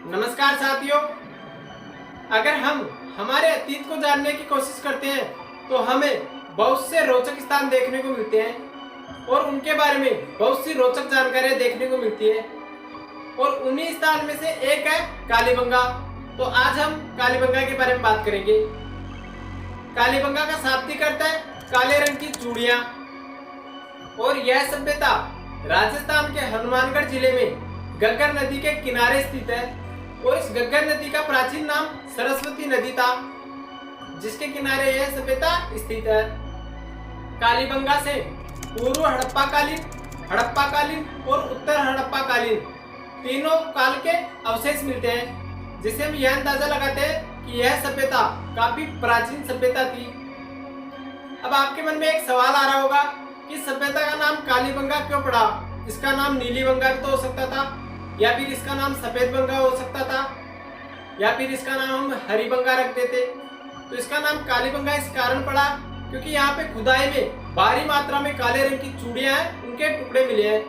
नमस्कार साथियों, अगर हम हमारे अतीत को जानने की कोशिश करते हैं तो हमें बहुत से रोचक स्थान देखने को मिलते हैं और उनके बारे में बहुत सी रोचक जानकारियां देखने को मिलती है। और उन्हीं स्थान में से एक है कालीबंगा। तो आज हम कालीबंगा के बारे में बात करेंगे। कालीबंगा का शाब्दिक अर्थ है काले रंग की चूड़ियां और यह सभ्यता राजस्थान के हनुमानगढ़ जिले में घग्गर नदी के किनारे स्थित है। और इस घग्गर नदी का प्राचीन नाम सरस्वती नदी था, जिसके किनारे यह सभ्यता स्थित है। कालीबंगा से पूर्व हड़प्पा कालीन और उत्तर हड़प्पा कालीन तीनों काल के अवशेष मिलते हैं, जिससे हम यह अंदाजा लगाते हैं कि यह सभ्यता काफी प्राचीन सभ्यता थी। अब आपके मन में एक सवाल आ रहा होगा कि सभ्यता का नाम कालीबंगा क्यों पड़ा? इसका नाम नीलीबंगा भी तो हो सकता था, या फिर इसका नाम सफेद बंगा हो सकता था, या फिर इसका नाम हम हरिबंगा रख देते। तो इसका नाम कालीबंगा इस कारण पड़ा क्योंकि यहाँ पे खुदाई में भारी मात्रा में काले रंग की चूड़ियां हैं, उनके टुकड़े मिले हैं।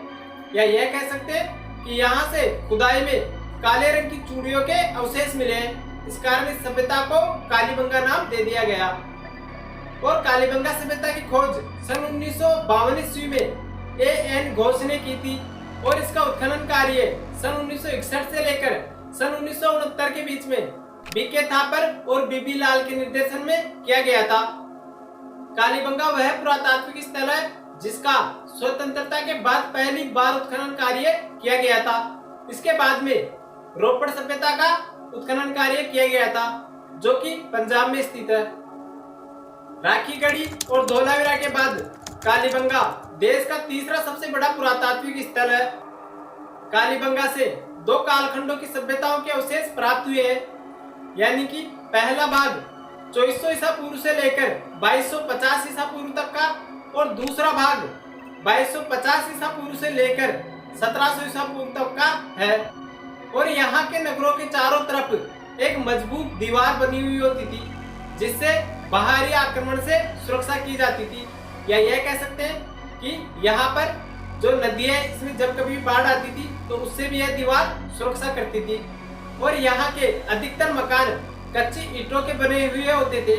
या यह कह सकते हैं कि यहाँ से खुदाई में काले रंग की चूड़ियों के अवशेष मिले हैं, इस कारण इस सभ्यता को कालीबंगा नाम दे दिया गया। और कालीबंगा सभ्यता की खोज सन 1952 ईस्वी में A.N. घोष ने की थी और इसका उत्खनन कार्य सन 1961 से लेकर सन 1969 के बीच में B.K. थापर और B.B. लाल के निर्देशन में किया गया था। कालीबंगा वह पुरातात्विक स्थल है जिसका स्वतंत्रता के बाद पहली बार उत्खनन कार्य किया गया था। इसके बाद में रोपड़ सभ्यता का उत्खनन कार्य किया गया था, जो कि पंजाब में स्थित है। राखीगढ़ी और धौलावीरा के बाद कालीबंगा देश का तीसरा सबसे बड़ा पुरातात्विक स्थल है। कालीबंगा से दो कालखंडों की सभ्यताओं के अवशेष प्राप्त हुए हैं, यानी कि पहला भाग 2400 ईसा पूर्व से लेकर 2250 ईसा पूर्व तक का और दूसरा भाग 2250 ईसा पूर्व से लेकर 1700 ईसा पूर्व तक का है। और यहाँ के नगरों के चारों तरफ एक मजबूत दीवार बनी हुई होती थी, जिससे बाहरी आक्रमण से सुरक्षा की जाती थी। या यह कह सकते हैं कि यहाँ पर जो नदी है, इसमें जब कभी बाढ़ आती थी तो उससे भी यह दीवार सुरक्षा करती थी। और यहाँ के अधिकतर मकान कच्ची ईंटों के बने हुए होते थे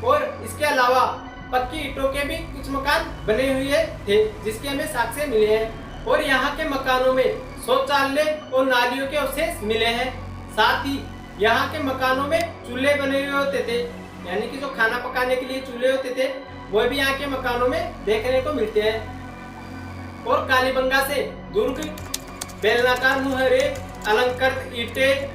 और इसके अलावा पक्की ईंटों के भी कुछ मकान बने हुए थे, जिसके हमें साक्ष्य मिले हैं। और यहाँ के मकानों में शौचालय और नालियों के अवशेष मिले हैं। साथ ही यहाँ के मकानों में चूल्हे बने हुए होते थे, यानी कि जो खाना पकाने के लिए चूल्हे होते थे वह भी यहाँ के मकानों में देखने को मिलते हैं। और कालीबंगा से दुर्ग, बेलनाकार मुहरे, अलंकृत ईंटें,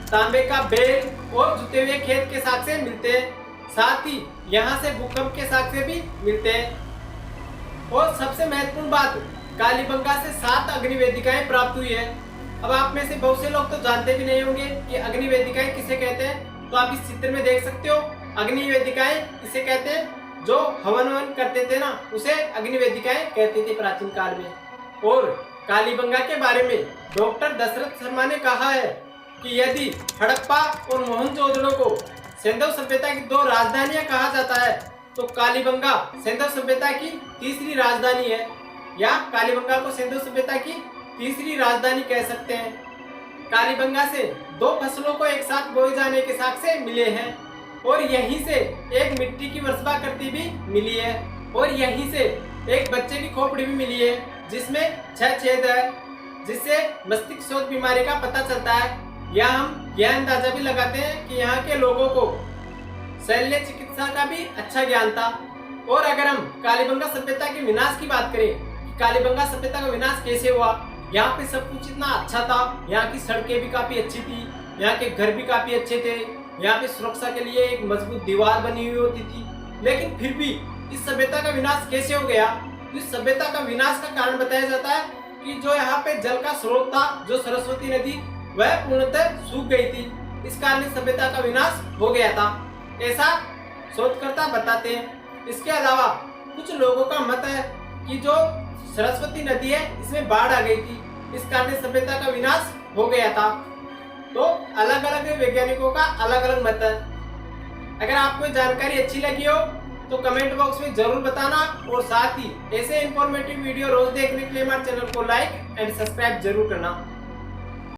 तांबे का बेल और जुते हुए खेत के साक्ष्य मिलते हैं। साथ ही यहाँ से भूकंप के साक्ष्य भी मिलते हैं। और सबसे महत्वपूर्ण बात, कालीबंगा से 7 अग्नि वेदिकाएं प्राप्त हुई है। अब आप में से बहुत से लोग तो जानते भी नहीं होंगे कि अग्नि वेदिकाएं किसे कहते हैं, तो आप इस चित्र में देख सकते हो। अग्नि वेदिकाएं इसे कहते हैं, जो हवन करते थे ना, उसे अग्नि वेदिकाएं कहते थे प्राचीन काल में। और कालीबंगा के बारे में डॉक्टर दशरथ शर्मा ने कहा है कि यदि हड़प्पा और मोहनजोदड़ो को सिंधु सभ्यता की 2 राजधानियां कहा जाता है, तो कालीबंगा सिंधु सभ्यता की तीसरी राजधानी है, या कालीबंगा को सिंधु सभ्यता की तीसरी राजधानी कह सकते हैं। कालीबंगा से 2 फसलों को एक साथ बोए जाने के साक्ष्य मिले हैं और यहीं से एक मिट्टी की वर्षाकृति भी मिली है और यहीं से एक बच्चे की खोपड़ी भी मिली है, जिसमें 6 छेद है, जिससे मस्तिष्क शोथ बीमारी का पता चलता है। या हम यह अंदाजा भी लगाते हैं कि यहाँ के लोगों को शल्य चिकित्सा का भी अच्छा ज्ञान था। और अगर हम कालीबंगा सभ्यता के विनाश की बात करें, कालीबंगा सभ्यता का विनाश कैसे हुआ, यहाँ पे सब कुछ इतना अच्छा था, यहाँ की सड़कें भी काफी अच्छी थी, यहाँ के घर भी काफी अच्छे थे, यहाँ पे सुरक्षा के लिए एक मजबूत दीवार बनी हुई होती थी, लेकिन फिर भी इस सभ्यता का विनाश कैसे हो गया? इस सभ्यता का विनाश का कारण बताया जाता है कि जो यहाँ पे जल का स्रोत था, जो सरस्वती नदी, वह पूर्णतः सूख गई थी। इस कारण इस सभ्यता का विनाश हो गया था, ऐसा शोधकर्ता बताते हैं। इसके अलावा कुछ लोगों का मत है कि जो सरस्वती नदी है, इसमें बाढ़ आ गई थी, इस कारण सभ्यता का विनाश हो गया था। तो अलग अलग वैज्ञानिकों का अलग अलग मत है। अगर आपको जानकारी अच्छी लगी हो तो कमेंट बॉक्स में जरूर बताना और साथ ही ऐसे इंफॉर्मेटिव वीडियो रोज देखने के लिए हमारे चैनल को लाइक एंड सब्सक्राइब जरूर करना।